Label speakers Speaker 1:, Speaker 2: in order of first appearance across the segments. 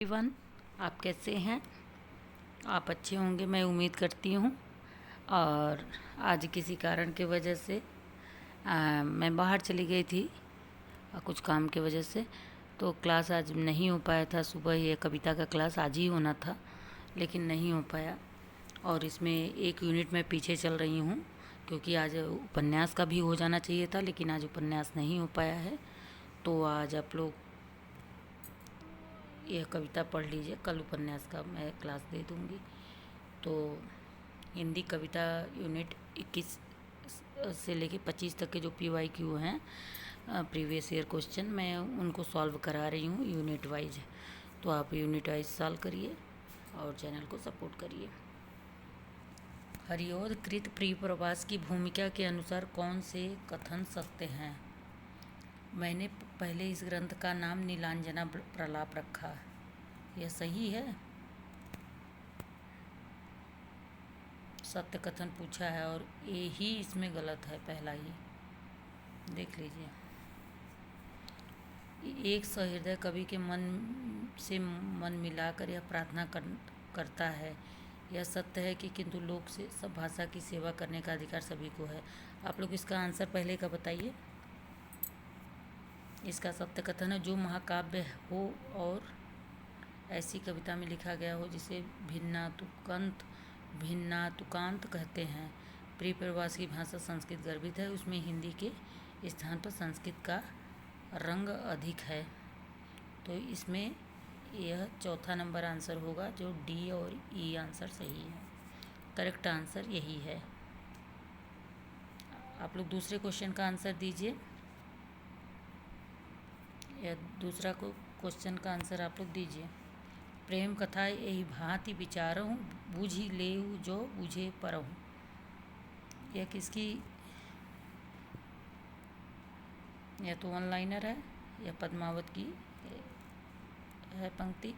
Speaker 1: Everyone, आप कैसे हैं? आप अच्छे होंगे मैं उम्मीद करती हूँ। और आज किसी कारण की वजह से मैं बाहर चली गई थी, कुछ काम की वजह से, तो क्लास आज नहीं हो पाया था। सुबह ही कविता का क्लास आज ही होना था, लेकिन नहीं हो पाया। और इसमें एक यूनिट में पीछे चल रही हूँ, क्योंकि आज उपन्यास का भी हो जाना चाहिए था, लेकिन आज उपन्यास नहीं हो पाया है। तो आज आप लोग यह कविता पढ़ लीजिए, कल उपन्यास का मैं क्लास दे दूँगी। तो हिंदी कविता यूनिट 21 से लेके 25 तक के जो PYQ हैं, प्रीवियस ईयर क्वेश्चन, मैं उनको सॉल्व करा रही हूँ यूनिट वाइज। तो आप यूनिट वाइज सॉल्व करिए और चैनल को सपोर्ट करिए। हरिओद कृत प्रिय प्रवास की भूमिका के अनुसार कौन से कथन सत्य हैं? मैंने पहले इस ग्रंथ का नाम नीलांजना प्रलाप रखा। यह सही है? सत्य कथन पूछा है और यही इसमें गलत है, पहला ही देख लीजिए। एक सहृदय कवि के मन से मन मिलाकर यह प्रार्थना करता है, यह सत्य है कि किंतु लोक से सब भाषा की सेवा करने का अधिकार सभी को है। आप लोग इसका आंसर पहले का बताइए। इसका सत्य कथन है, जो महाकाव्य हो और ऐसी कविता में लिखा गया हो जिसे भिन्नातुकांत कहते हैं। प्रिय प्रवास की भाषा संस्कृत गर्भित है, उसमें हिंदी के स्थान पर संस्कृत का रंग अधिक है। तो इसमें यह चौथा नंबर आंसर होगा, जो डी और ई आंसर सही है। करेक्ट आंसर यही है। आप लोग दूसरे क्वेश्चन का आंसर दीजिए। यह दूसरा क्वेश्चन का आंसर आप लोग दीजिए। प्रेम कथा यही भांति विचारहूँ, बूझी लेऊ जो बूझे परहूँ। यह किसकी? यह तो वन लाइनर है, यह पद्मावत की है पंक्ति।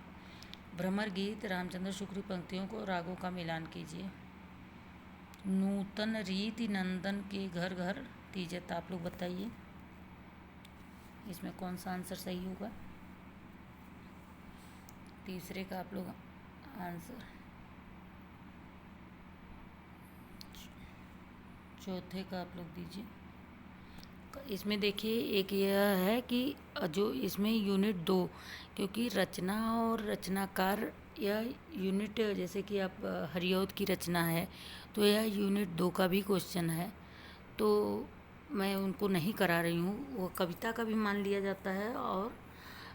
Speaker 1: भ्रमर गीत रामचंद्र शुक्र पंक्तियों को रागों का मिलान कीजिए। नूतन रीति नंदन के घर घर तीजत। आप लोग बताइए इसमें कौन सा आंसर सही होगा। तीसरे का आप लोग आंसर, चौथे का आप लोग दीजिए। इसमें देखिए, एक यह है कि जो इसमें यूनिट 2, क्योंकि रचना और रचनाकार, यह यूनिट जैसे कि आप हरिऔध की रचना है, तो यह यूनिट 2 का भी क्वेश्चन है। तो मैं उनको नहीं करा रही हूँ, वो कविता का भी मान लिया जाता है। और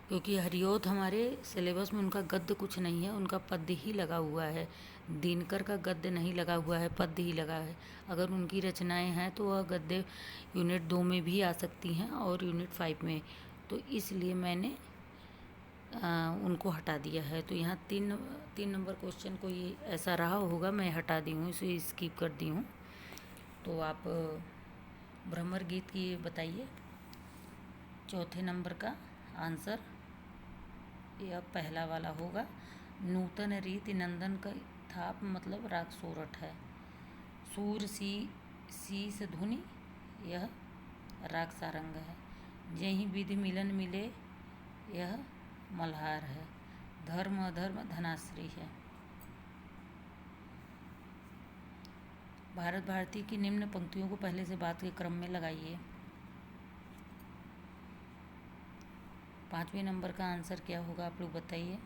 Speaker 1: क्योंकि हरिऔध हमारे सिलेबस में उनका गद्य कुछ नहीं है, उनका पद्य ही लगा हुआ है। दिनकर का गद्य नहीं लगा हुआ है, पद्य ही लगा है। अगर उनकी रचनाएं हैं तो वह गद्य यूनिट 2 में भी आ सकती हैं और यूनिट 5 में। तो इसलिए मैंने उनको हटा दिया है। तो यहाँ तीन नंबर क्वेश्चन को ये ऐसा रहा होगा, मैं हटा दी हूँ, इसे स्किप कर दी हूँ। तो आप भ्रमर गीत की बताइए। चौथे नंबर का आंसर यह पहला वाला होगा। नूतन रीति नंदन का थाप मतलब राग सोरठ है। सूर शीस धुनि, यह राग सारंग है। जहीं विधि मिलन मिले, यह मल्हार है। धर्म अधर्म धनाश्री है। भारत भारती की निम्न पंक्तियों को पहले से बाद के क्रम में लगाइए। 5वें नंबर का आंसर क्या होगा, आप लोग बताइए।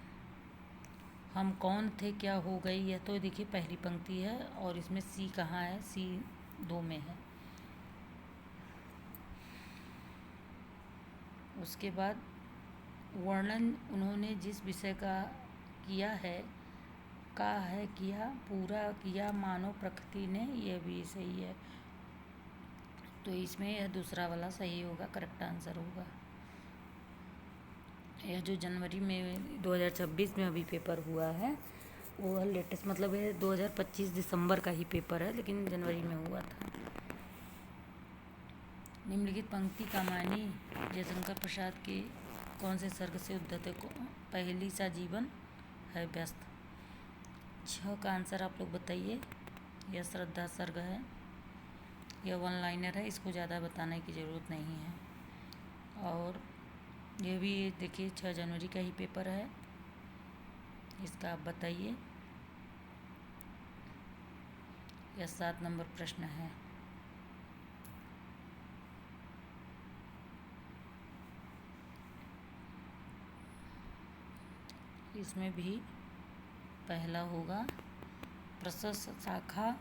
Speaker 1: हम कौन थे क्या हो गई, यह तो देखिए पहली पंक्ति है और इसमें सी कहाँ है, सी 2 में है। उसके बाद वर्णन उन्होंने जिस विषय का किया है, किया पूरा किया मानव प्रकृति ने, यह भी सही है। तो इसमें यह दूसरा वाला सही होगा, करेक्ट आंसर होगा। यह जो जनवरी में 2026 में अभी पेपर हुआ है, वो लेटेस्ट मतलब है 2025 दिसंबर का ही पेपर है, लेकिन जनवरी में हुआ था। निम्नलिखित पंक्ति का मानी जयशंकर प्रसाद के कौन से सर्ग से उद्धत है? पहली सा जीवन है व्यस्त। 6 का आंसर आप लोग बताइए। यह श्रद्धा सर्ग है, यह वन लाइनर है, इसको ज़्यादा बताने की ज़रूरत नहीं है। और यह भी देखिए 6 जनवरी का ही पेपर है। इसका आप बताइए। यह 7 नंबर प्रश्न है। इसमें भी पहला होगा प्रशस्त शाखा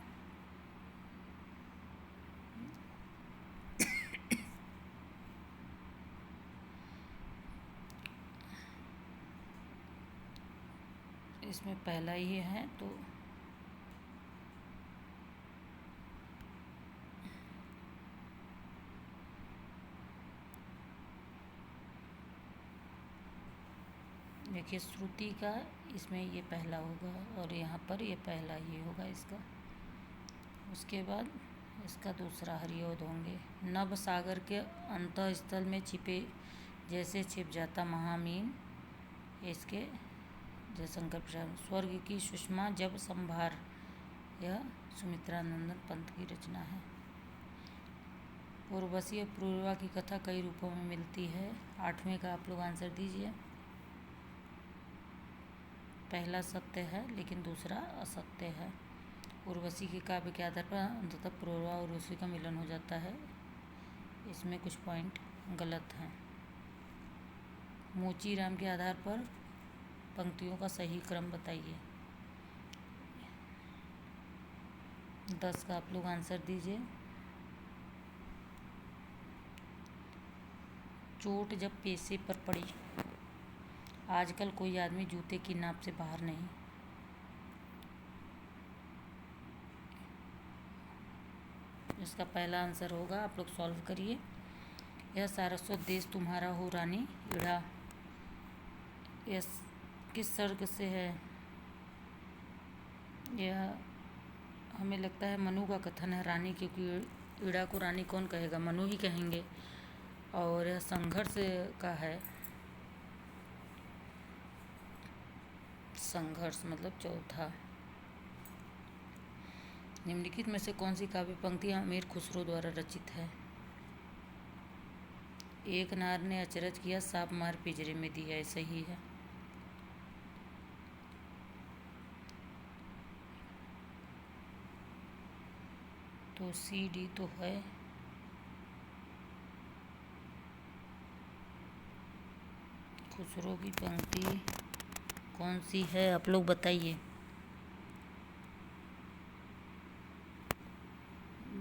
Speaker 1: इसमें पहला ही है तो देखिए श्रुति का इसमें ये पहला होगा और यहाँ पर ये पहला ही होगा इसका। उसके बाद इसका दूसरा हरियोद होंगे। नभ सागर के अंतःस्थल में छिपे जैसे छिप जाता महामीन, इसके जयशंकर प्रसाद। स्वर्ग की सुषमा जब संभार, यह सुमित्रानंदन पंत की रचना है। उर्वशी और पूर्वा की कथा कई रूपों में मिलती है। 8वें का आप लोग आंसर दीजिए। पहला सत्य है लेकिन दूसरा असत्य है। उर्वशी के काव्य के आधार पर अंततः पूर्वा और उर्वशी का मिलन हो जाता है, इसमें कुछ पॉइंट गलत हैं। मोचीराम के आधार पर पंक्तियों का सही क्रम बताइए। 10 का आप लोग आंसर दीजिए। चोट जब पेशे पर पड़ी, आजकल कोई आदमी जूते की नाप से बाहर नहीं। इसका पहला आंसर होगा, आप लोग सॉल्व करिए। यह सारस्वत देश तुम्हारा हो रानी इड़ा, यह किस सर्ग से है? यह हमें लगता है मनु का कथन है रानी, क्योंकि इड़ा को रानी कौन कहेगा, मनु ही कहेंगे। और यह संघर्ष का है। संघर्ष मतलब चौथा। निम्नलिखित में से कौन सी काव्य पंक्तियाँ अमीर खुसरो द्वारा रचित है? एक नार ने अचरज किया, सांप मार पिंजरे में दिया, सही है। तो सी डी तो है। खुसरो की पंक्ति कौन सी है आप लोग बताइए।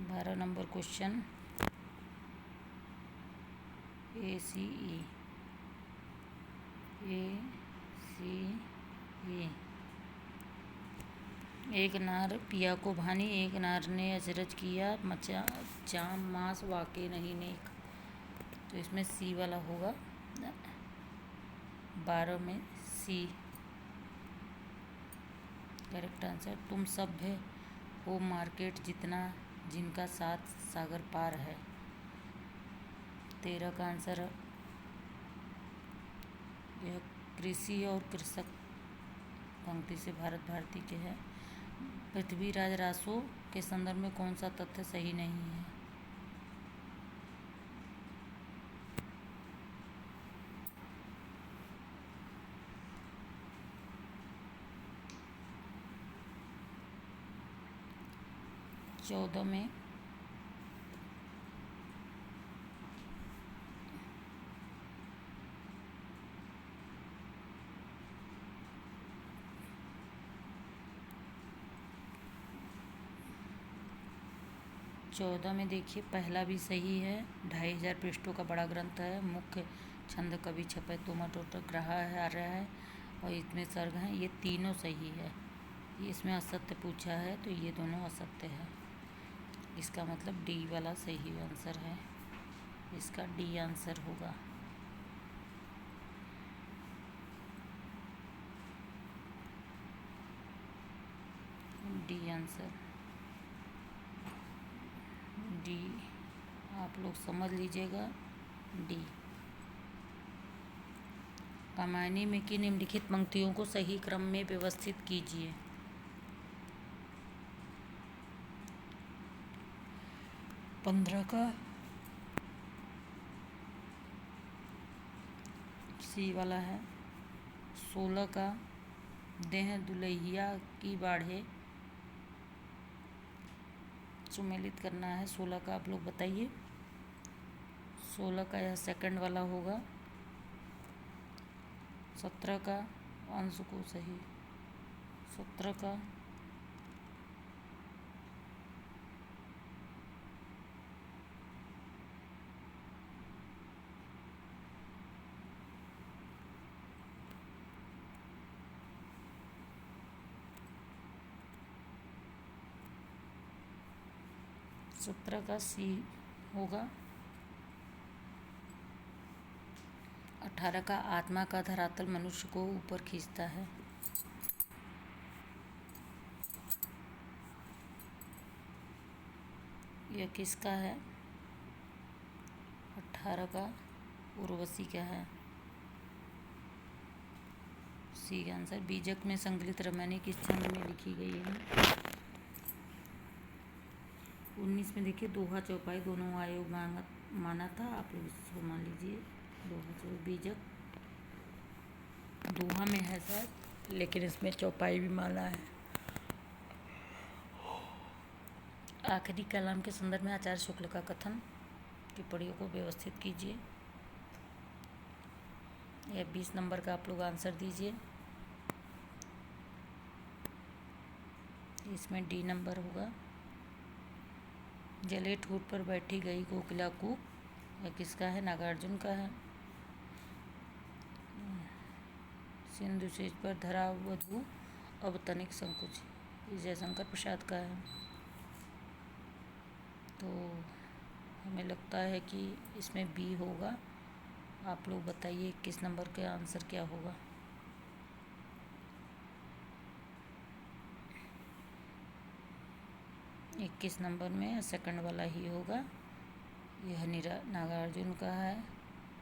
Speaker 1: 12 नंबर क्वेश्चन ACE। एक नार पिया को भानी, एक नार ने अचरज किया, मचा चाम मास वाके नहीं नेक। तो इसमें सी वाला होगा, 12 में सी करेक्ट आंसर। तुम सभ्य हो मार्केट जितना, जिनका साथ सागर पार है। 13 का आंसर यह कृषि और कृषक पंक्ति से भारत भारती के है। पृथ्वीराज रासो के संदर्भ में कौन सा तथ्य सही नहीं है? चौदह में देखिए पहला भी सही है। 2500 पृष्ठों का बड़ा ग्रंथ है। मुख्य छंद कवि छपे तोमर टोटक रहा है, आ रहा है, और इसमें सर्ग हैं, ये तीनों सही है। ये इसमें असत्य पूछा है तो ये दोनों असत्य है। इसका मतलब डी वाला सही आंसर है। इसका डी आंसर होगा। डी आंसर डी, आप लोग समझ लीजिएगा, डी। रामायणी में की निम्नलिखित पंक्तियों को सही क्रम में व्यवस्थित कीजिए। 15 का सी वाला है। 16 का देह दुल्हिया की बाढ़े सुमेलित करना है। 16 का आप लोग बताइए। 16 का यह सेकंड वाला होगा। 17 का अंश को सही। 17 का 17 का सी होगा। 18 का आत्मा का धरातल मनुष्य को ऊपर खींचता है। यह किसका है? 18 का उर्वशी का है। सी का आंसर। बीजक में संकलित रामायण किस छंद में लिखी गई है? 19 में देखिए दोहा चौपाई दोनों आयोग माना था। आप लोग इसको मान लीजिए। दोहा चौपाई बीजक दोहा में है शायद, लेकिन इसमें चौपाई भी माना है। आखिरी कलाम के संदर्भ में आचार्य शुक्ल का कथन, टिप्पणियों को व्यवस्थित कीजिए। यह 20 नंबर का आप लोग आंसर दीजिए। इसमें डी नंबर होगा। जले ठूट पर बैठी गई कोकिला कूक, यह किसका है? नागार्जुन का है। सिंधु सेज पर धरा वधु अब तनिक संकुच, ये जयशंकर प्रसाद का है। तो हमें लगता है कि इसमें बी होगा। आप लोग बताइए 21 नंबर का आंसर क्या होगा? इक्कीस नंबर में सेकंड वाला ही होगा। यह नागार्जुन का है।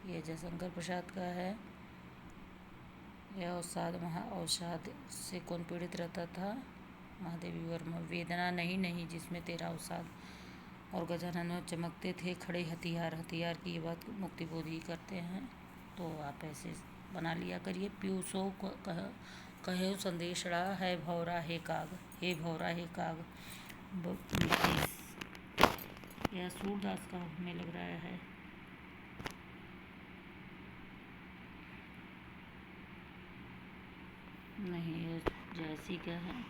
Speaker 1: यह जयशंकर प्रसाद का है। यह अवसाद से कौन पीड़ित रहता था? महादेवी वर्मा। वेदना नहीं नहीं जिसमें तेरा अवसाद, और गजानन चमकते थे खड़े हथियार। हथियार की ये बात मुक्ति बोध ही करते हैं। तो आप ऐसे बना लिया करिए। पीयूषो कहे संदेशड़ा है भौरा हे काग, हे भौरा हे काग। 22 यह सूरदास का हमें लग रहा है। नहीं, यह जयसी का है।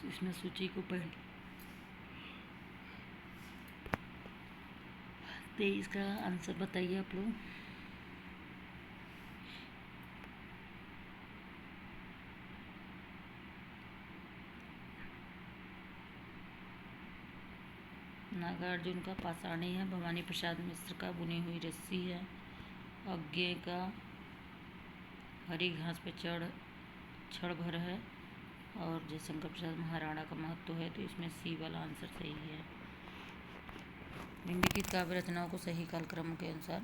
Speaker 1: इसमें सूची को पढ़। 23 का आंसर बताइए आप लोग। नागार्जुन का पाषाणी है। भवानी प्रसाद मिश्र का बुनी हुई रस्सी है। अज्ञे का हरी घास पे क्षण भर है। और जयशंकर प्रसाद महाराणा का महत्व है। तो इसमें सी वाला आंसर सही है। निम्नलिखित काव्य रचनाओं को सही कालक्रम के अनुसार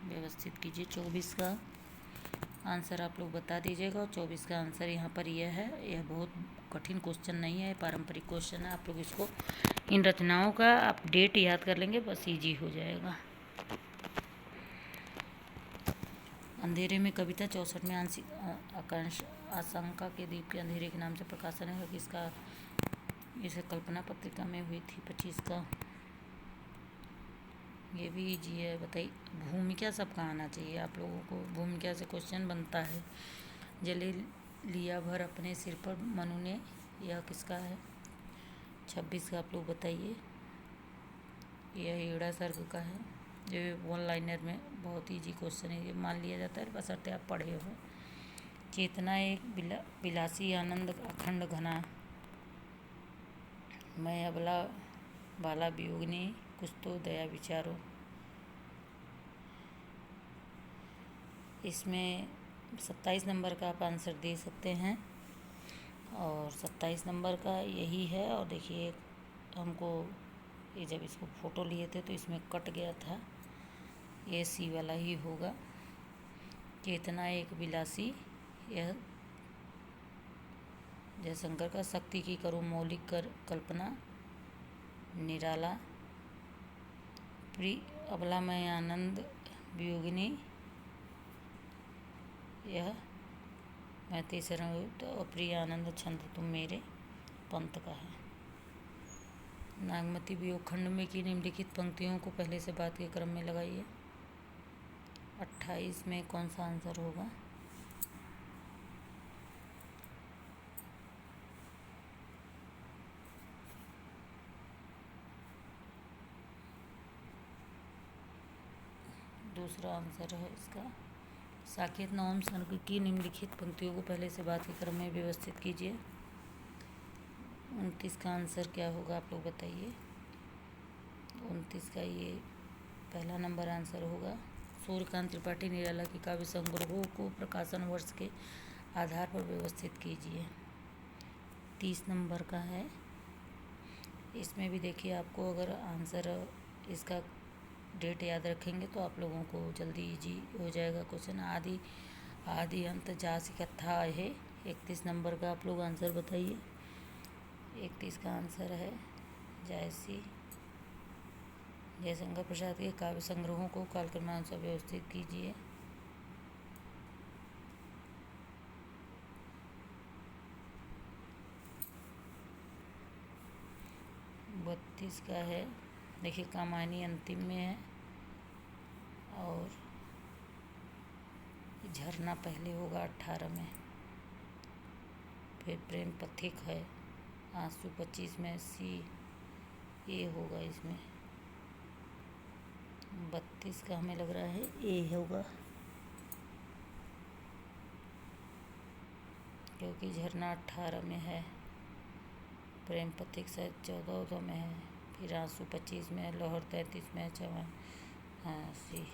Speaker 1: व्यवस्थित कीजिए। 24 का आंसर आप लोग बता दीजिएगा। और 24 का आंसर यहाँ पर यह है। यह बहुत कठिन क्वेश्चन नहीं है, पारंपरिक क्वेश्चन है। आप लोग इसको इन रचनाओं का आप डेट याद कर लेंगे, बस इजी हो जाएगा। अंधेरे में कविता 64 में आशंका के दीप के अंधेरे के नाम से प्रकाशन है। किसका? इसे कल्पना पत्रिका में हुई थी। 25 का ये भी इजी है। बताइए भूमिका सबका आना चाहिए आप लोगों को। भूमिका से क्वेश्चन बनता है। जले लिया भर अपने सिर पर मनु ने, यह किसका है? 26 का आप लोग बताइए। यह ईड़ा सर्ग का है। जो वन लाइनर में बहुत ईजी क्वेश्चन है, ये मान लिया जाता है बशर्ते आप पढ़े हो। चेतना एक विलासी आनंद अखंड घना, मैं अबला बाला वियोगिनी, कुछ तो दया विचारो। इसमें 27 नंबर का आप आंसर दे सकते हैं। और 27 नंबर का यही है। और देखिए हमको ये जब इसको फ़ोटो लिए थे तो इसमें कट गया था। ये सी वाला ही होगा। चेतना एक विलासी, यह जयशंकर का। शक्ति की करो मौलिक कर कल्पना, निराला। प्रिय अबला मैं आनंद वियोगिनी, यह मैं तीसरा तो अप्रिय आनंद छंद तुम मेरे पंत का है। नागमती वियोग खंड में की निम्नलिखित पंक्तियों को पहले से बाद के क्रम में लगाइए। 28 में कौन सा आंसर होगा? दूसरा आंसर है इसका। साकेत नवम सर्ग की निम्नलिखित पंक्तियों को पहले से बाद के क्रम में व्यवस्थित कीजिए। 29 का आंसर क्या होगा आप लोग बताइए। 29 का ये पहला नंबर आंसर होगा। सूर्यकांत त्रिपाठी निराला के काव्य संग्रहों को प्रकाशन वर्ष के आधार पर व्यवस्थित कीजिए। 30 नंबर का है। इसमें भी देखिए, आपको अगर आंसर इसका डेट याद रखेंगे तो आप लोगों को जल्दी इजी हो जाएगा क्वेश्चन। आदि अंत जासी कथा है। 31 नंबर का आप लोग आंसर बताइए। 31 का आंसर है जयशंकर प्रसाद के काव्य संग्रहों को कालक्रमानुसार व्यवस्थित कीजिए। 32 का है। देखिए, कामायनी अंतिम में है और झरना पहले होगा 18 में, फिर प्रेम पथिक है। आंसू 25 में सी ए होगा इसमें। 32 का हमें लग रहा है ए होगा, क्योंकि झरना 18 में है, प्रेम पथिक शायद 14 में है, फिर आंसू 25 में, लाहौर 33 में, चवन हाँ सी।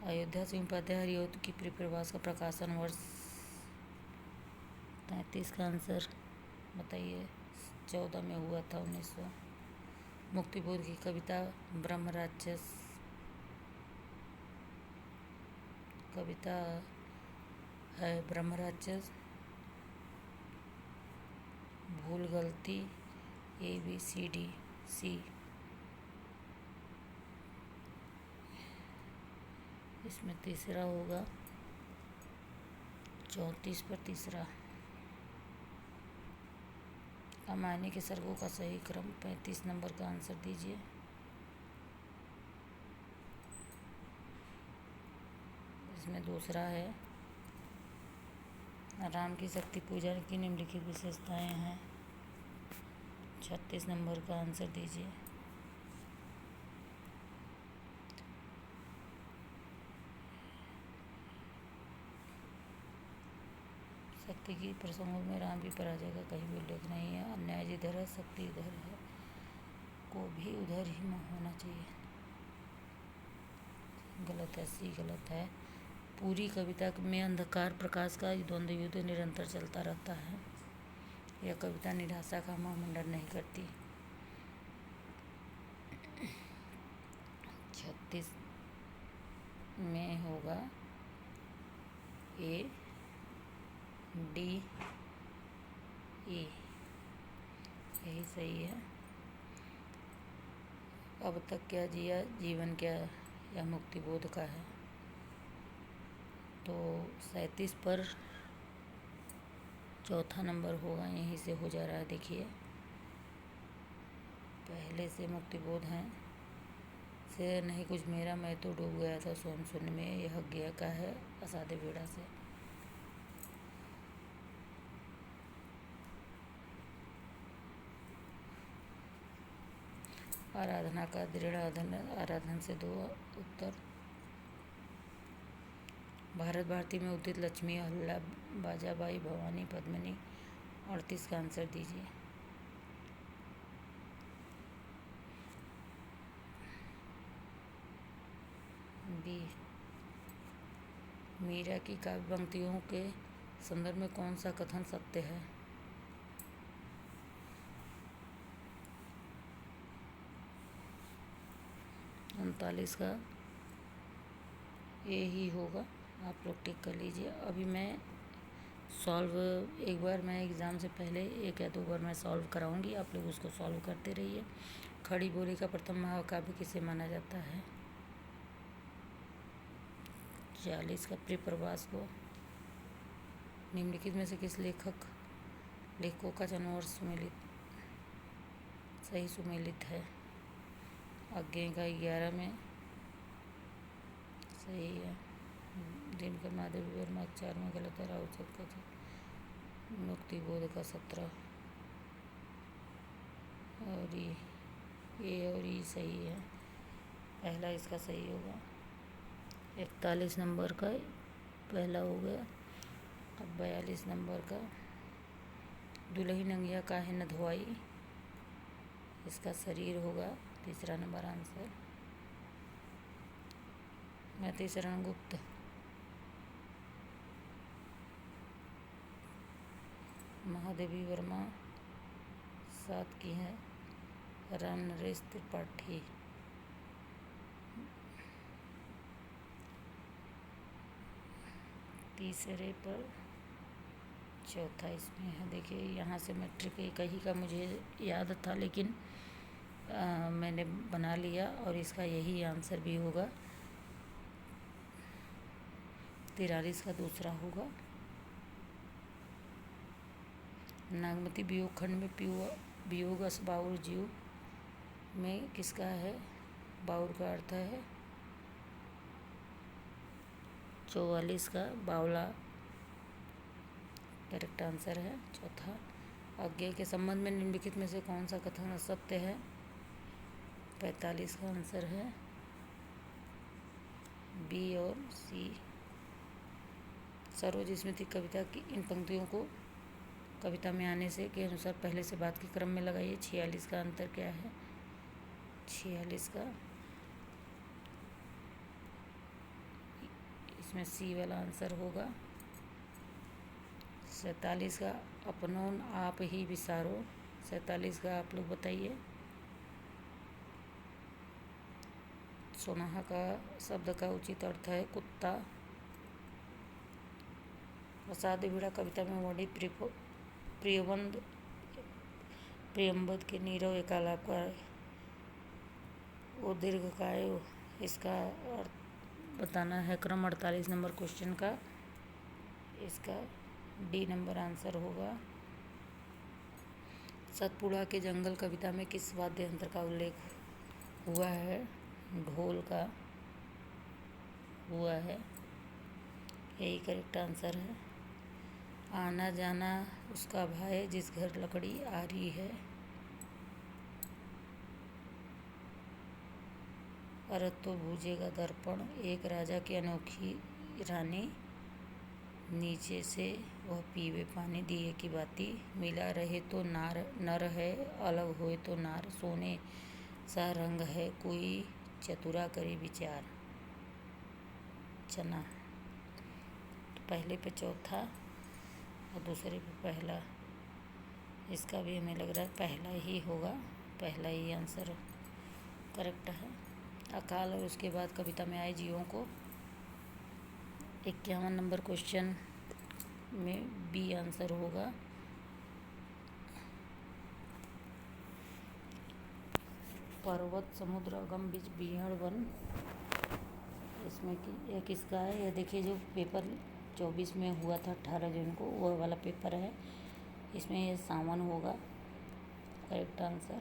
Speaker 1: अयोध्या सिंह उपाध्याय हरिऔध की परिप्रवास का प्रकाशन वर्ष 33 का आंसर बताइए। 14 में हुआ था 1900। मुक्तिबोध की कविता ब्रह्म राक्षस कविता है। ब्रह्म राक्षस, भूल गलती, ABCD C। इसमें तीसरा होगा 34 पर तीसरा। कामायनी के सर्गों का सही क्रम 35 नंबर का आंसर दीजिए। इसमें दूसरा है। राम की शक्ति पूजा की निम्नलिखित विशेषताएं हैं। 36 नंबर का आंसर दीजिए। शक्ति की प्रसंगों में राम भी पर आ जाएगा, कहीं भी उल्लेख नहीं है। अन्याय जिधर है शक्ति इधर है, को भी उधर ही होना चाहिए। गलत है, सी गलत है। पूरी कविता में अंधकार प्रकाश का द्वंद्व युद्ध निरंतर चलता रहता है। यह कविता निराशा का महामंडन नहीं करती। 36 में होगा ADE। यही सही है। अब तक क्या जिया, जीवन क्या, यह मुक्तिबोध का है। तो 37 पर चौथा नंबर होगा, यहीं से हो जा रहा है। देखिए, पहले से मुक्तिबोध हैं। से नहीं कुछ मेरा, मैं तो डूब गया था सोन शून्य में, यह गया का है असाध्य बेड़ा से। आराधना का दृढ़ आराधन से 2 उत्तर। भारत भारती में उदित लक्ष्मी, अहल्या, बाजाबाई, भवानी, पद्मिनी। 38 का आंसर दीजिए। बी। मीरा की काव्य पंक्तियों के संदर्भ में कौन सा कथन सत्य है? 39 का ए ही होगा, आप लोग टिक कर लीजिए। अभी मैं सॉल्व एक बार, मैं एग्ज़ाम से पहले 1 या 2 बार मैं सॉल्व कराऊंगी, आप लोग उसको सॉल्व करते रहिए। खड़ी बोली का प्रथम महाकाव्य किसे माना जाता है? 46 का प्रिप्रवास को निम्नलिखित में से किस लेखकों का जन्म वर्ष सही सुमेलित है? अज्ञेय का 11 में सही है। दिनकर महादेवी वर्मा 4 में गलत है। राउचक का मुक्ति बोध का 17 और ये और ई सही है। पहला इसका सही होगा। 41 नंबर का पहला हो गया। अब 42 नंबर का दुल्ही नंगिया काहे न धोआई, इसका शरीर होगा तीसरा नंबर आंसर। मैथिली शरण गुप्त महादेवी वर्मा 7 की है। राम नरेश त्रिपाठी तीसरे पर चौथा इसमें है। देखिए यहाँ से मैट्रिक एक ही का मुझे याद था, लेकिन मैंने बना लिया और इसका यही आंसर भी होगा। 43 का दूसरा होगा। नागमती वियोग खंड में वियोगस बाउर जीव में किसका है? बाउर का अर्थ है 44 का बावला करेक्ट आंसर है। चौथा अज्ञेय के संबंध में निम्नलिखित में से कौन सा कथन असत्य है? 45 का आंसर है बी और सी। सरोज स्मृति कविता की इन पंक्तियों को कविता में आने से के अनुसार पहले से बाद के क्रम में लगाइए। 46 का अंतर क्या है? 46 का इसमें सी वाला आंसर होगा। 47 का अपनोन आप ही विसारो, 47 का आप लोग बताइए। सोनाहा का शब्द का उचित अर्थ है कुत्ता। प्रसाद बीड़ा कविता में वर्णित प्रियंबद के नीरव एकालाप का वो दीर्घकाय, इसका अर्थ बताना है। क्रम 48 नंबर क्वेश्चन का इसका डी नंबर आंसर होगा। सतपुड़ा के जंगल कविता में किस वाद्य यंत्र का उल्लेख हुआ है? ढोल का हुआ है, यही करेक्ट आंसर है। आना जाना उसका भाई जिस घर लकड़ी आ रही है। अरत तो बूझेगा दर्पण, एक राजा की अनोखी रानी, नीचे से वह पीवे पानी, दिए की बाती, मिला रहे तो नर है, अलग होए तो नार, सोने सा रंग है, कोई चतुरा करे विचार। चना तो पहले पे चौथा और दूसरे पे पहला, इसका भी हमें लग रहा है पहला ही होगा, पहला ही आंसर करेक्ट है। अकाल और उसके बाद कविता में आए जीवों को 51 नंबर क्वेश्चन में बी आंसर होगा। पर्वत समुद्र अगम बीच बिहड़ वन, इसमें कि यह किसका है? यह देखिए जो पेपर 24 में हुआ था 18 जून को, वह वाला पेपर है। इसमें यह सावन होगा करेक्ट आंसर।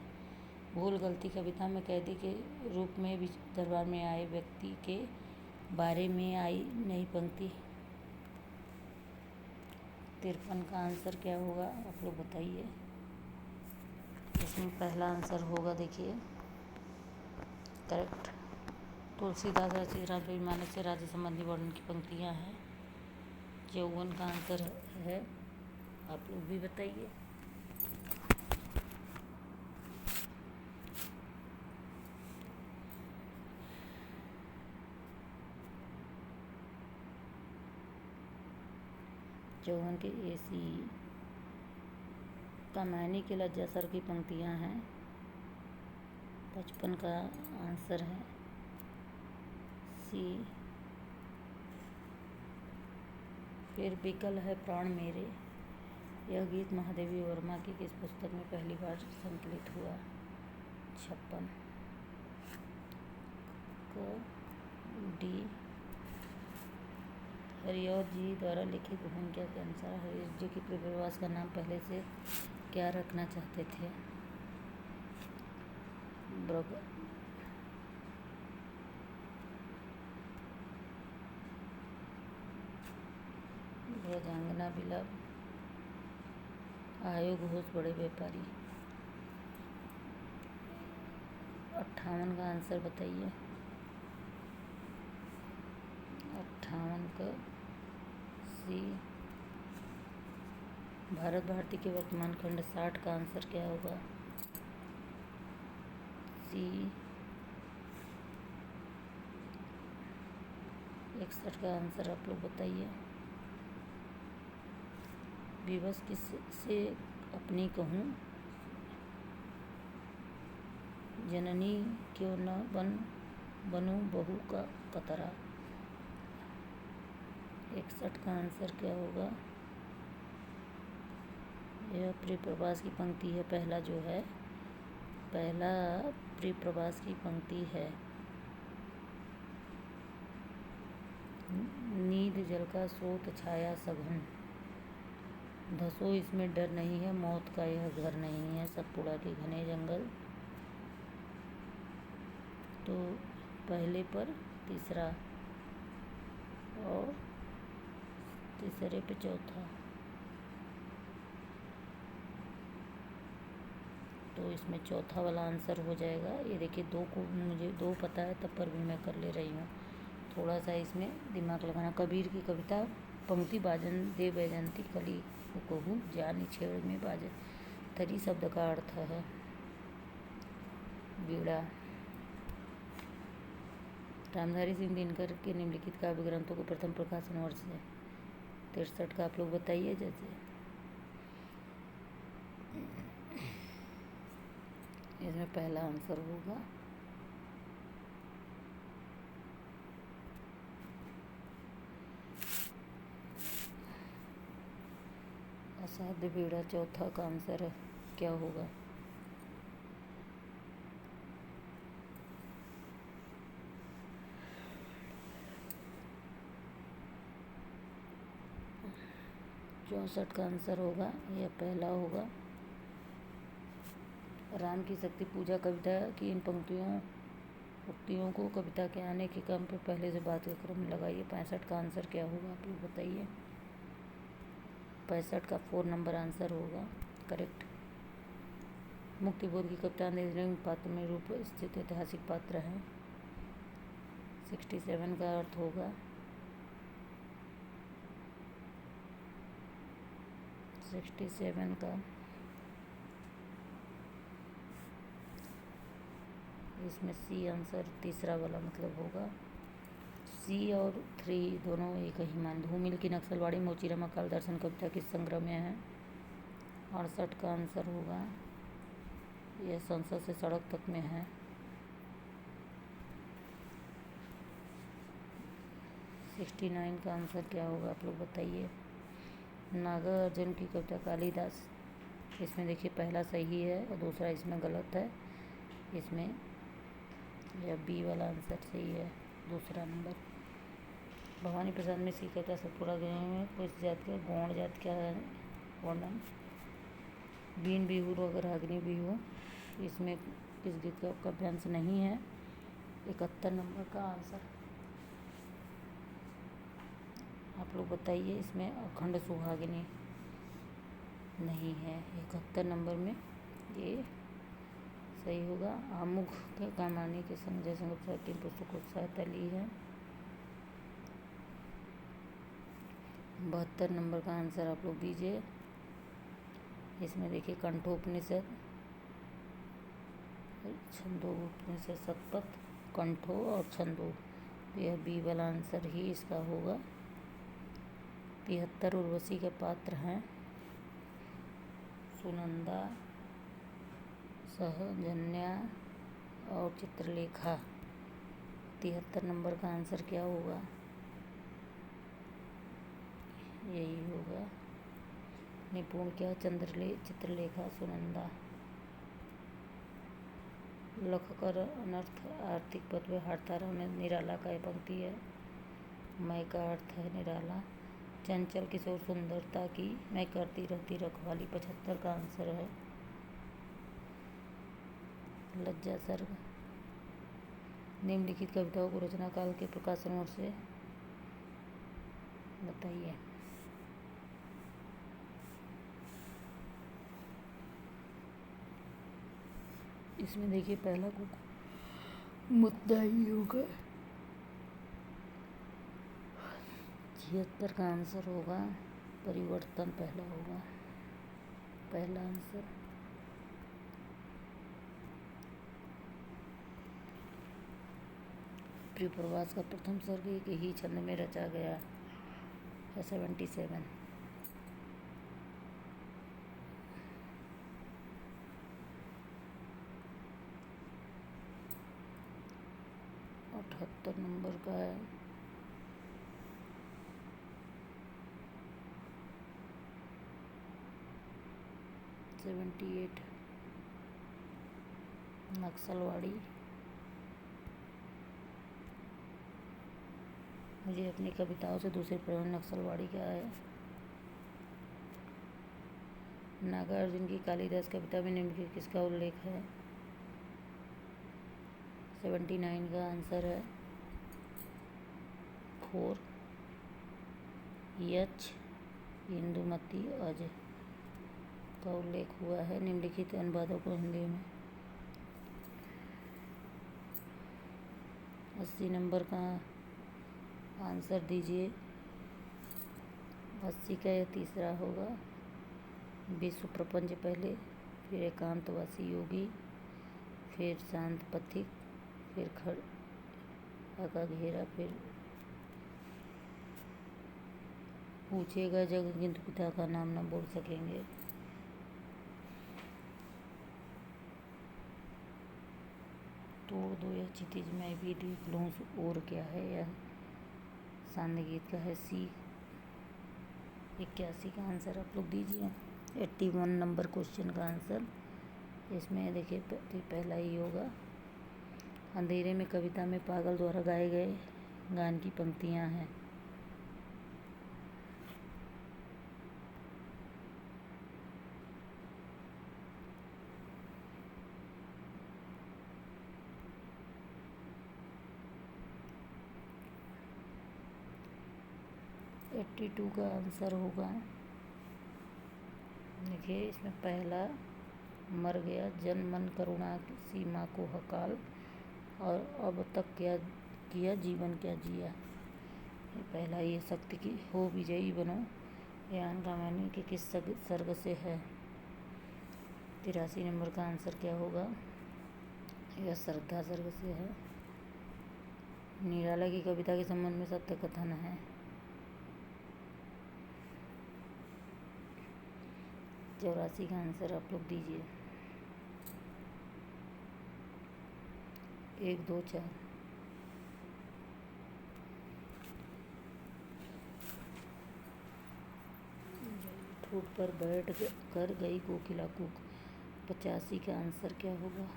Speaker 1: भूल गलती कविता में कैदी के रूप में दरबार में आए व्यक्ति के बारे में आई नई पंक्ति। 53 का आंसर क्या होगा आप लोग बताइए। इसमें पहला आंसर होगा देखिए करेक्ट। तुलसीदास रचित रामचरितमानस से राज्य संबंधी वर्णन की पंक्तियाँ हैं। 54 का आंसर है, आप लोग भी बताइए। चौवन के AC कमायनी के लज्जा सर की पंक्तियाँ हैं। 55 का आंसर है सी। फिर विकल है प्राण मेरे, यह गीत महादेवी वर्मा की किस पुस्तक में पहली बार संकलित हुआ? 56 को डी हरिऔध जी द्वारा लिखित भूमिका के अनुसार हरीश जी की प्रवास का नाम पहले से क्या रखना चाहते थे? ब्रजांगना बिला आयु घोष बड़े व्यापारी। 58 का आंसर बताइए। 58 का सी। भारत भारती के वर्तमान खंड। 60 का आंसर क्या होगा? सी। 61 का आंसर आप लोग बताइए। विवश किससे अपनी कहूँ, जननी क्यों न बनूं बहू का कतरा। 61 का आंसर क्या होगा? यह प्रिय प्रवास की पंक्ति है। पहला जो है, पहला प्रिय प्रवास की पंक्ति है। नींद जल का सोत छाया सघन, धसो इसमें डर नहीं है, मौत का यह घर नहीं है, सतपुड़ा के घने जंगल। तो पहले पर तीसरा और तीसरे पे चौथा, तो इसमें चौथा वाला आंसर हो जाएगा। ये देखिए, दो को मुझे दो पता है, तब पर भी मैं कर ले रही हूँ। थोड़ा सा इसमें दिमाग लगाना। कबीर की कविता पंक्ति बाजन दे बैजंती कली कहूँ, जानी छेड़ में बाज तरी शब्द का अर्थ है बीड़ा। रामधारी सिंह दिनकर के निम्नलिखित काव्य ग्रंथों को प्रथम प्रकाशन वर्ष है। 63 का आप लोग बताइए। जैसे इसमें पहला आंसर होगा असाध्य बीड़ा। चौथा का आंसर क्या होगा? चौसठ का आंसर होगा, यह पहला होगा। राम की शक्ति पूजा कविता की इन उक्तियों को कविता के आने के क्रम पर पहले से बात के क्रम में लगाइए। 65 का आंसर क्या होगा आप लोग बताइए। 65 का 4 नंबर आंसर होगा करेक्ट। मुक्तिबोध की कविता अंधेरे पात्र में रूप स्थित ऐतिहासिक पात्र है। 67 का अर्थ होगा 67 का इसमें सी आंसर तीसरा वाला मतलब होगा। सी और 3 दोनों एक ही मान। धूमिल की नक्सलवाड़ी मोचीराम अकाल दर्शन कविता किस संग्रह में है? 68 का आंसर होगा, यह संसद से सड़क तक में है। 69 का आंसर क्या होगा आप लोग बताइए। नागार्जुन की कविता कालिदास। इसमें देखिए, पहला सही है और दूसरा इसमें गलत है। इसमें यह बी वाला आंसर सही है, दूसरा नंबर। भवानी प्रसाद मिश्र की कविता सतपुड़ा गाँव में कुछ जात का गौण जात क्या है वर्णन? बीन बिहू अगर अग्नि बिहू। इसमें इस गीत का काव्यांश नहीं है। 71 नंबर का आंसर आप लोग बताइए। इसमें अखंड सुहागिनी नहीं है। 71 नंबर में ये सही होगा। आमुख के कामानी के संग जयशंकर 3 पुस्तकों से सहायता ली है। 72 नंबर का आंसर आप लोग दीजिए। इसमें देखिए, कंठोपनिषद, छंदोपनिषद, शतपथ, कंठो और छंदो। यह बी वाला आंसर ही इसका होगा। 73 उर्वशी के पात्र हैं सुनंदा, सहजन्या और चित्रलेखा। 73 नंबर का आंसर क्या होगा? यही होगा। निपुण क्या चित्रलेखा, सुनंदा। लख कर अनर्थ आर्थिक पद में हारता रहने निराला का पंक्ति है। मैं का अर्थ है निराला। चंचल किशोर सुंदरता की मैं करती रहती रखवाली 75 का आंसर है लज्जा सर्ग। निम्नलिखित कविताओं को रचना काल के प्रकाशनों से बताइए। इसमें देखिए पहला को मुद्दा ही होगा। 76 का आंसर होगा परिवर्तन, पहला होगा पहला आंसर। प्रिय प्रवास का प्रथम सर्ग एक ही छंद में रचा गया है 77। 78 नंबर का है। नक्सलवाड़ी। मुझे अपनी कविताओं से दूसरे प्रयोग नक्सलवाड़ी क्या है। नागार्जुन की कालिदास कविता में निम्नलिखित किसका उल्लेख है। 79 का आंसर है 4 यक्ष इंदुमती अज का उल्लेख हुआ है। निम्नलिखित अनुवादों को हिंदी में। 80 नंबर का आंसर दीजिए। 80 का यह तीसरा होगा। विश्व प्रपंच पहले, फिर एकांतवासी योगी, फिर शांत पथिक, फिर खड़ा का घेरा, फिर पूछेगा जग किंतु पिता का नाम न बोल सकेंगे। तोड़ दो यह क्षितिज मैं भी देख लूँ और क्या है। यह सांध्य गीत का है सी। 81 का आंसर आप लोग दीजिए। 81 नंबर क्वेश्चन का आंसर इसमें देखिए पहला ही होगा। अंधेरे में कविता में पागल द्वारा गाए गए गान की पंक्तियाँ हैं। एट्टी 82 का आंसर होगा। देखिए इसमें पहला मर गया जन मन करुणा सीमा को हकाल, और अब तक क्या किया जीवन क्या जिया। ये पहला ये शक्ति की हो विजयी बनो यान रामायण के किस सर्ग से है। 83 नंबर का आंसर क्या होगा। यह श्रद्धा सर्ग से है। निराला की कविता के संबंध में सत्य कथन है। 84 का आंसर आप लोग दीजिए। 1 2 4। ठूठ पर बैठ कर गई कोकिला कूक। 85 का आंसर क्या होगा।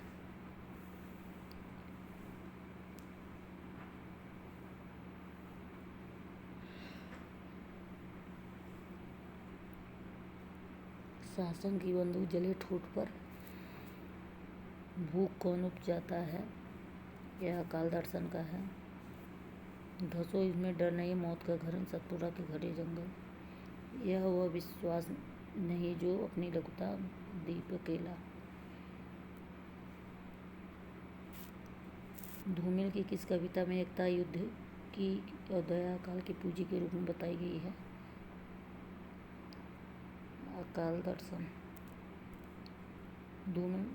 Speaker 1: शासन की बंदूक जले ठूठ पर भूख कौन उपजाता है। यह अकाल दर्शन का है। धसो इसमें डर नहीं मौत का घर सतपुरा के घरे जंगल। यह वह विश्वास नहीं जो अपनी लघुता दीप अकेला। धूमिल की किस कविता में एकता युद्ध की और दया काल की पूंजी के रूप में बताई गई है। अकाल दर्शन। धूमिल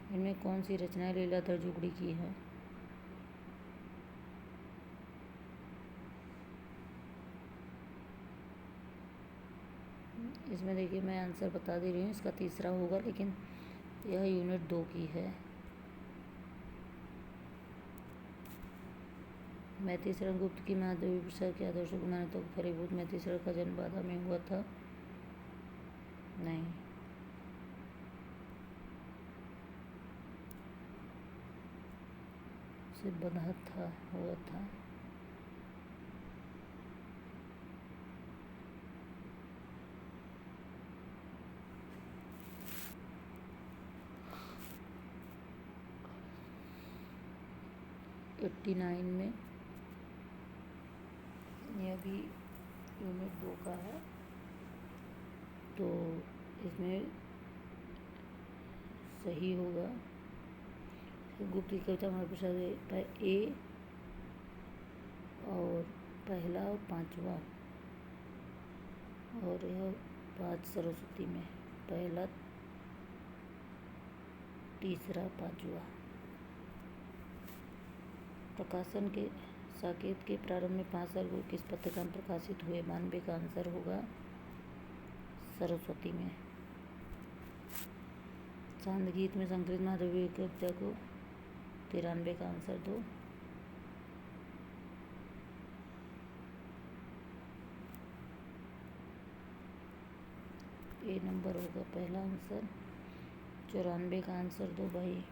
Speaker 1: इनमें कौन सी रचनाएं लीलाधर जुगड़ी की है। इसमें देखिए मैं आंसर बता दे रही हूँ, इसका तीसरा होगा, लेकिन यह यूनिट 2 की है। मैतीसरण गुप्त की महादेवी प्रसाद के आदर्शों को मान्यता को फलीभूत मैतीसरण का जन्म बाधा में हुआ था। नहीं, से बधा था हुआ था। 89 में, यह भी यूनिट 2 का है। तो इसमें सही होगा गुप्त की कविता हमारे प्रसाद ए और पहला और पांचवा, और यह 5 सरस्वती में पहला, तीसरा, पांचवा। प्रकाशन के साकेत के प्रारंभ में 5 साल को किस पत्रिका में प्रकाशित हुए? 92 का आंसर होगा सरस्वती में। चांद गीत में संकलित माधवी की कविता को 93 का आंसर दो। ए नंबर होगा पहला आंसर। 94 का आंसर दो भाई।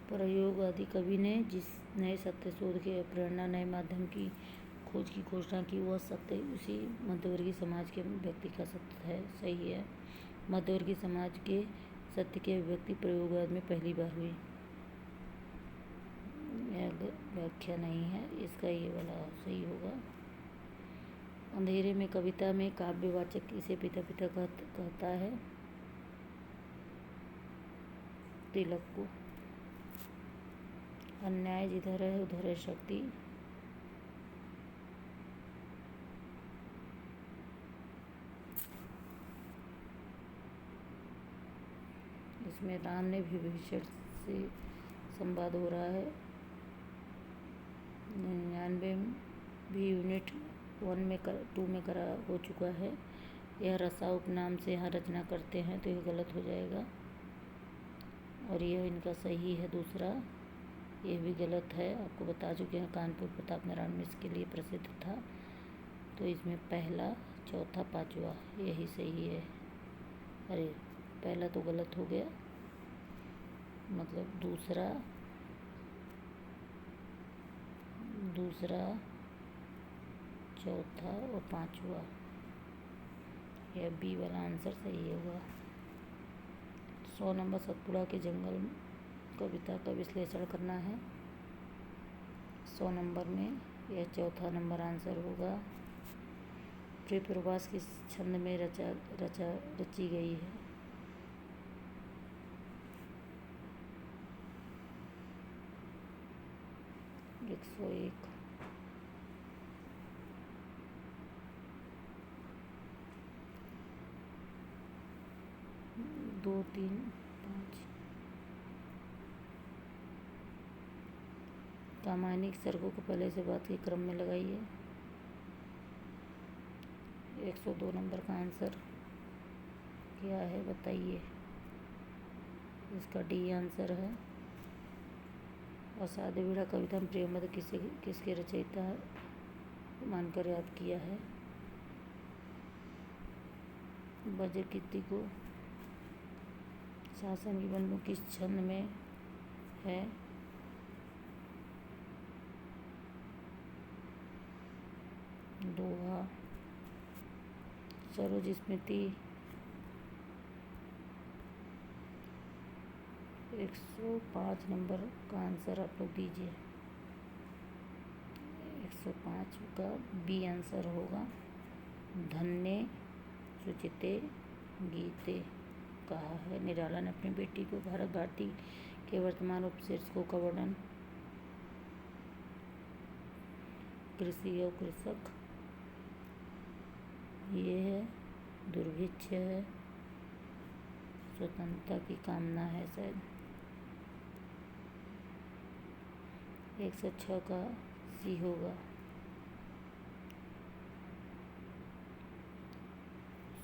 Speaker 1: प्रयोग आदि कवि ने जिस नए सत्य शोध के प्रेरणा नए माध्यम की खोज की घोषणा की, वह सत्य उसी मध्यवर्गीय समाज के व्यक्ति का सत्य है। सही है। मध्यवर्गीय समाज के सत्य की अभिव्यक्ति प्रयोगवाद में पहली बार हुई। यह व्याख्या नहीं है, इसका ये वाला सही होगा। अंधेरे में कविता में काव्यवाचक इसे पिता पिता कहता है? तिलक को। अन्याय जिधर है उधर है शक्ति। इसमें राम ने विभीषण से संवाद हो रहा है। 99 भी यूनिट 2 में करा हो चुका है। यह रसा उपनाम से यहाँ रचना करते हैं तो यह गलत हो जाएगा, और यह इनका सही है दूसरा, यह भी गलत है। आपको बता चुके हैं कानपुर प्रताप नारायण मिश्र के लिए प्रसिद्ध था। तो इसमें पहला, चौथा, पांचवा यही सही है। अरे पहला तो गलत हो गया, मतलब दूसरा, चौथा और पांचवा, यह बी वाला आंसर सही होगा। 100 नंबर सतपुड़ा के जंगल कविता का विश्लेषण करना है। 100 नंबर में यह चौथा नंबर आंसर होगा। प्रिय प्रवास किस छंद में रची गई है? एक 101। 2, 3, 5। सामान्य सर्गों को पहले से बात के क्रम में लगाइए। 102 नंबर का आंसर क्या है बताइए? इसका डी आंसर है। असाध्य बीड़ा कविता में प्रियमद किसके रचयिता मानकर याद किया है? वज्रकीर्ति को। शासन की बंधु किस छंद में है? दोहा। सरोज स्मृति 105 नंबर का आंसर आप लोग दीजिए। 105 का बी आंसर होगा। धन्य सुचिते गीते कहा है। निराला ने अपनी बेटी को भारत भारती के वर्तमान उपशीर्षकों का वर्णन। कृषि और कृषक, ये है। दुर्भिक्ष है। स्वतंत्रता की कामना है शायद। 106 का सी होगा।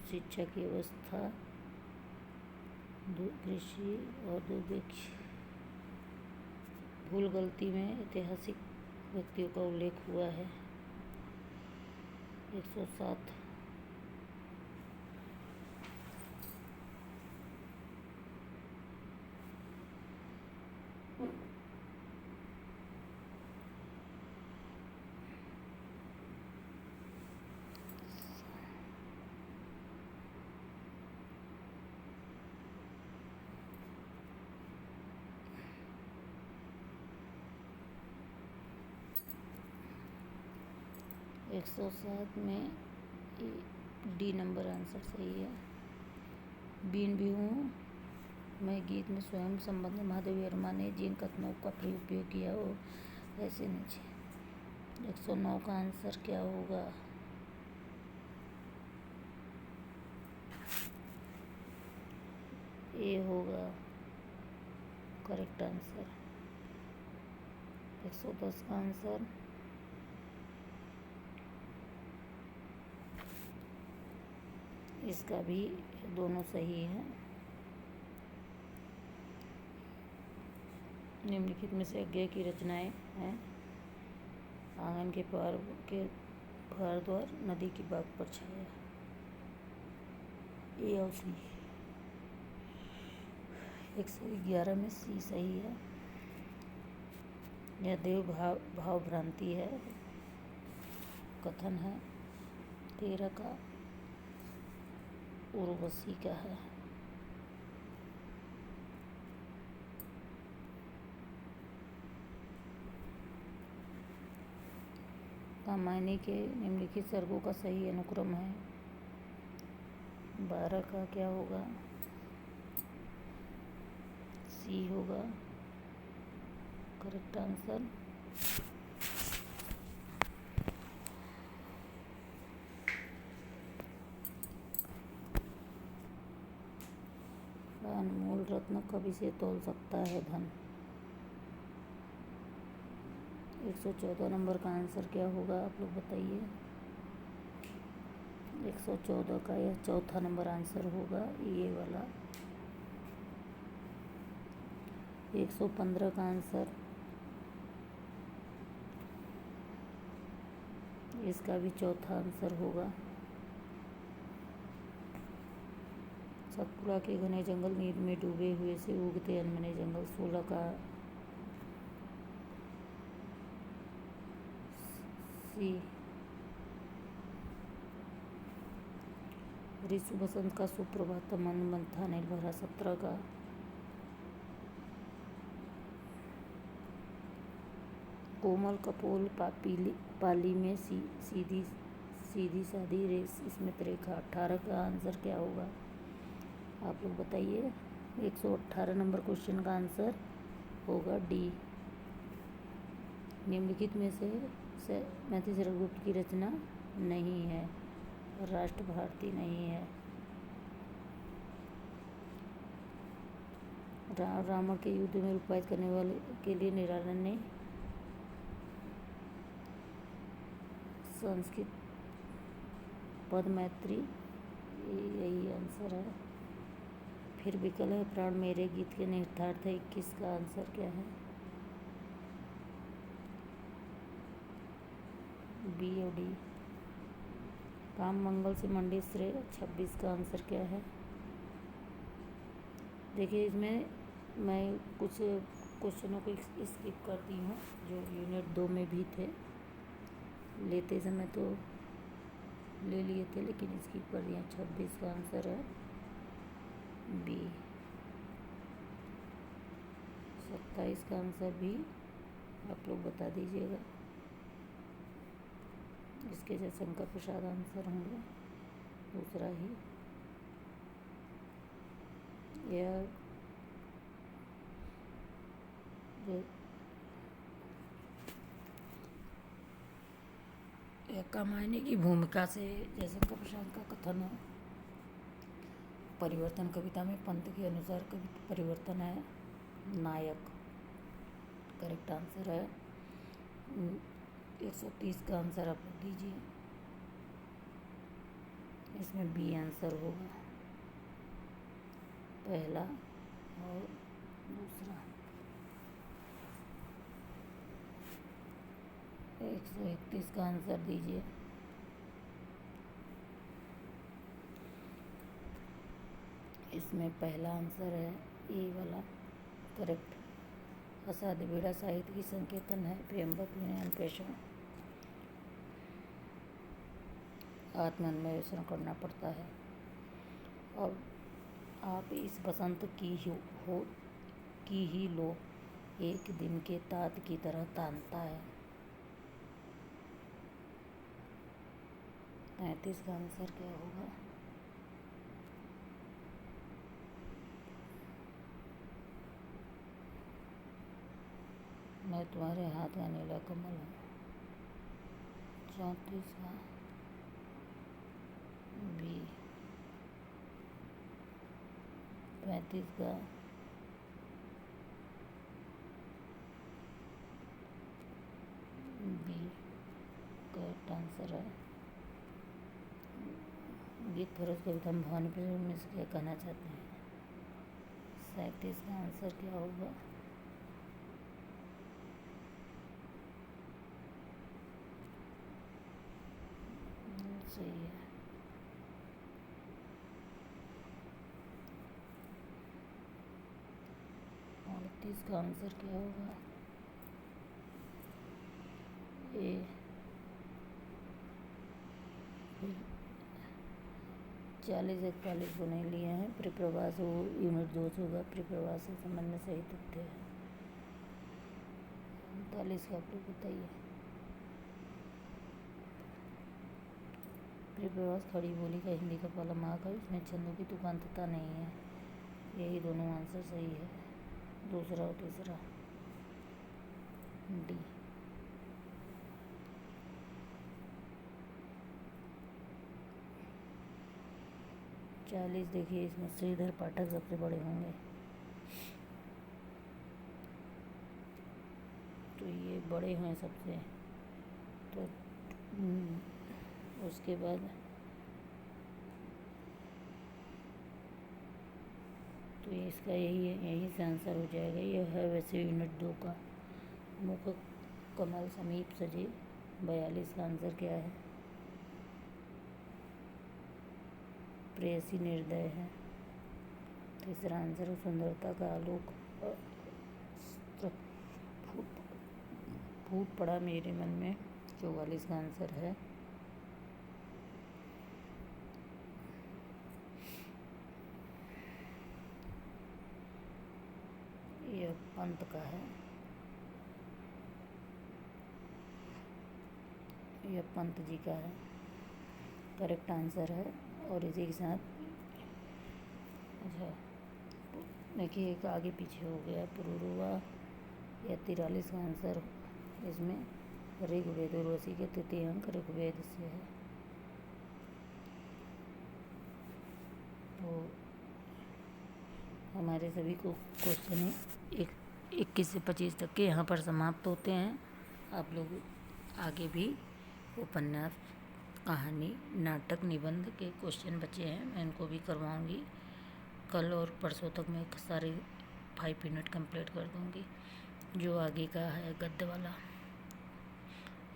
Speaker 1: शिक्षा की व्यवस्था, कृषि और दुर्भिक्ष। भूल गलती में ऐतिहासिक व्यक्तियों का उल्लेख हुआ है। 107। 107 में डी नंबर आंसर सही है। बीन भी हूँ मैं गीत में स्वयं संबंध महादेवी वर्मा ने जिन कथनों का उपयोग किया वो ऐसे नीचे। 109 का आंसर क्या होगा? ए होगा करेक्ट आंसर। 110 का आंसर इसका भी दोनों सही है। निम्नलिखित में से अज्ञेय की रचनाएं हैं। आंगन के पार के फार द्वार नदी की बाग पर छाया। ए और सी। 111 में सी सही है। यह देव भाव भ्रांति है कथन है। 13 का उर्वशी का है। कामायनी के निम्नलिखित सर्गों का सही अनुक्रम है। 12 का क्या होगा? सी होगा करेक्ट आंसर। अनमोल रत्न कवि से तोल सकता है धन। 114 नंबर का आंसर क्या होगा आप लोग बताइए। 114 का यह चौथा नंबर आंसर होगा ये वाला। 115 का आंसर इसका भी चौथा आंसर होगा। सतपुड़ा के घने जंगल नींद में डूबे हुए से उगते अनमने जंगल। 16 का सी। ऋतु बसंत का सुप्रभात मन मंथा नील भरा। 17 का कोमल कपोल पाली में सीधी सीधी सादी रेस स्मित रेखा। 18 का आंसर क्या होगा आप लोग बताइए। 118 नंबर क्वेश्चन का आंसर होगा डी। निम्नलिखित में से मैथिली शरद गुप्त की रचना नहीं है। राष्ट्र भारती नहीं है। रावण के युद्ध में रूपायित करने वाले के लिए निराला ने संस्कृत पद मैत्री यही आंसर है। फिर विकल है प्राण मेरे गीत के निहितार्थ है। 21 का आंसर क्या है? बी और डी। काम मंगल से मंडी श्रेय। 26 का आंसर क्या है? देखिए इसमें मैं कुछ क्वेश्चनों को स्किप करती हूँ जो यूनिट 2 में भी थे। लेते समय तो ले लिए थे लेकिन स्किप कर दिया। 26 का आंसर है बी। 27 का आंसर भी आप लोग बता दीजिएगा। इसके जयशंकर प्रसाद आंसर होंगे दूसरा ही। यह कामायनी की भूमिका से जयशंकर प्रसाद का कथन है। परिवर्तन कविता में पंत के अनुसार कविता परिवर्तन है नायक। करेक्ट आंसर है। 130 का आंसर आप दीजिए। इसमें बी आंसर होगा पहला और दूसरा। 131 का आंसर दीजिए। इसमें पहला आंसर है ए वाला करेक्ट। असाध्य बेड़ा साहित्य की संकेतन है। प्रेमवत विनयन पेशा आत्मान्वेषण करना पड़ता है। अब आप इस बसंत की ही लो एक दिन के तात की तरह तानता है। 35 का आंसर क्या होगा? मैं तुम्हारे हाथ का नीला कमल हूँ। 34 का बी। 35 का बी करेक्ट आंसर है। गीत फरोज कविता हम भवानी प्रसाद में से क्या कहना चाहते हैं? 37 का आंसर क्या होगा? सही है। 38 का आंसर क्या होगा? ए। 40-41 को नहीं लिए हैं। परिप्रवास वो यूनिट 2 से होगा। परिप्रवास से संबंध में सही तथ्य है। 39 का आप लोग बताइए। परिप्रवास खड़ी बोली का हिंदी का पहला महाकाव्य, इसमें छंदों की तुकांतता नहीं है। यही दोनों आंसर सही है, दूसरा और तीसरा। डी। 40 देखिए, इसमें श्रीधर पाठक सबसे बड़े होंगे, तो ये बड़े हैं सबसे। तो उसके बाद तो इसका यही से आंसर हो जाएगा। यह है वैसे यूनिट 2 का मुख कमल समीप सजे। 42 का आंसर क्या है? प्रेयसी निर्दय है। तीसरा आंसर सुंदरता का आलोक फूट पड़ा मेरे मन में। 44 का आंसर है। यह पंत का है। यह पंत जी का है, करेक्ट आंसर है। और इसी के साथ अच्छा देखिए, एक आगे पीछे हो गया। पुरुरुवा या 43 का आंसर इसमें ऋग्वेद उर्वशी के तृतीय अंक ऋग्वेद से है। तो हमारे सभी को क्वेश्चन 21 से 25 तक के यहाँ पर समाप्त होते हैं। आप लोग आगे भी उपन्यास, कहानी, नाटक, निबंध के क्वेश्चन बचे हैं, मैं इनको भी करवाऊँगी। कल और परसों तक मैं सारे 5 यूनिट कंप्लीट कर दूँगी। जो आगे का है गद्य वाला,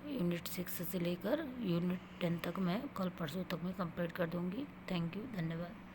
Speaker 1: यूनिट 6 से लेकर यूनिट 10 तक मैं कल परसों तक मैं कंप्लीट कर दूँगी। थैंक यू, धन्यवाद।